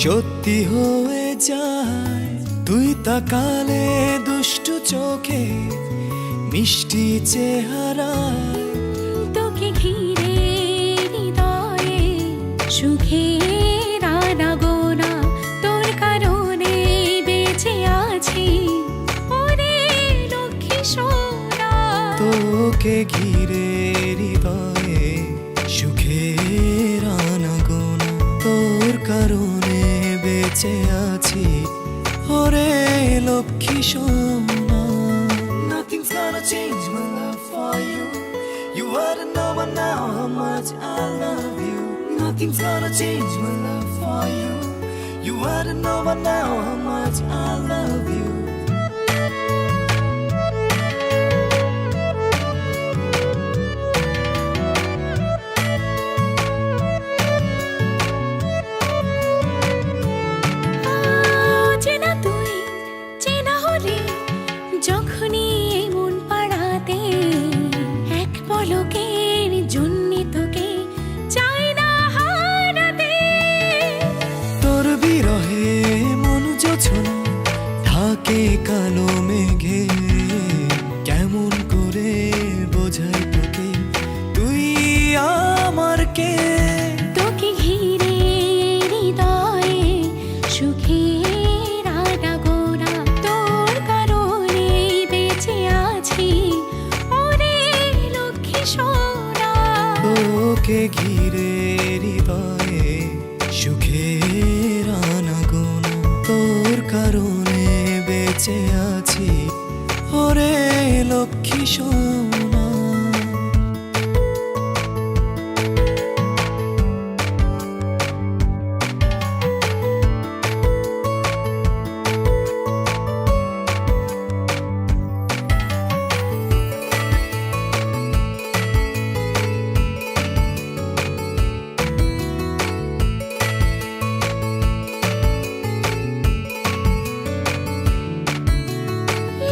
সত্যি হয়ে যায়। তুই তাকালে দুষ্টু চোখে মিষ্টি চেহারায়, তোকে ঘিরে হৃদয়ে সুখের আনাগোনা, তোর কারণে বেঁচে আছি ওরে লক্ষ্মী সোনা। তোকে ঘিরে হৃদয়ে সুখের আনাগোনা, তোর কারণে বেঁচে আছি ওরে লক্ষ্মী সোনা। Nothing's gonna change my love for you. You ought to know by now how much I love you. Nothing's gonna change my love for you. You ought to know by now how much I love you. চেনা তুই চেনা হলে যখনই মন পাড়াতে, এক পলকের জন্য তোকে চাই না হারাতে। তোর বিরহে মন জোছনা ঢাকে কালো মেঘে, কেমন করে বোঝাই তোকে তুই আমার কে। তোকে ঘিরে হৃদয়ে সুখের আনাগোনা, তোর কারণে বেঁচে আছি ওরে লক্ষ্মী সোনা। তোকে ঘিরে হৃদয়ে সুখের আনাগোনা, তোর কারণে বেঁচে আছি ওরে লক্ষ্মী সোনা।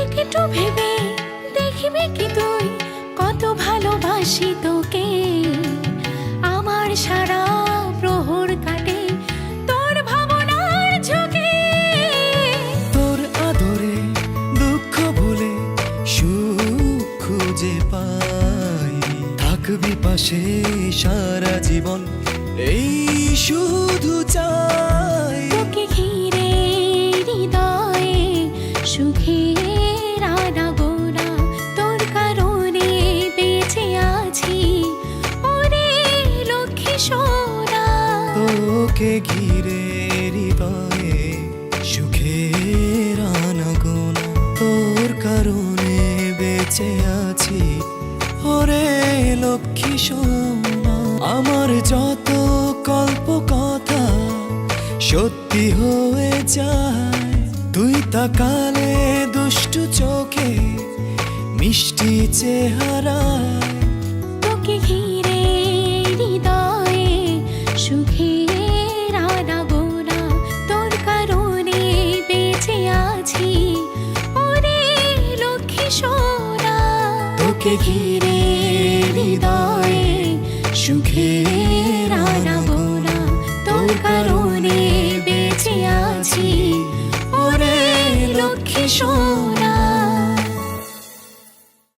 একটু ভেবে দেখবি কি তুই কত ভালোবাসি তোকে, আমার সারা প্রহর কাটে তোর ভাবনার ঝোঁকে। তোর আদরে দুঃখ ভুলে সুখ খুঁজে পাই, থাকবি পাশে সারা জীবন এই শুধু চাই। তোকে ঘিরে হৃদয়ে সুখের আনাগোনা, তোর কারণে বেঁচে আছি ওরে লক্ষ্মী সোনা। তোকে ঘিরে হৃদয়ে সুখের আনাগোনা, তোর কারণে বেঁচে আছি ওরে লক্ষ্মী সোনা। আমার যত গল্প কথা সত্যি হয়ে যায়, তুই তাকালে দুষ্টু চোখে মিষ্টি চেহারায়। তোকে ঘিরে হৃদয়ে সুখের আনাগোনা, তোর কারণে বেঁচে আছি ওরে লক্ষ্মী সোনা। তোকে ঘিরে হৃদয়ে সুখের আনাগোনা, তোর কারণে বেঁচে আছি ওরে লক্ষ্মী সোনা।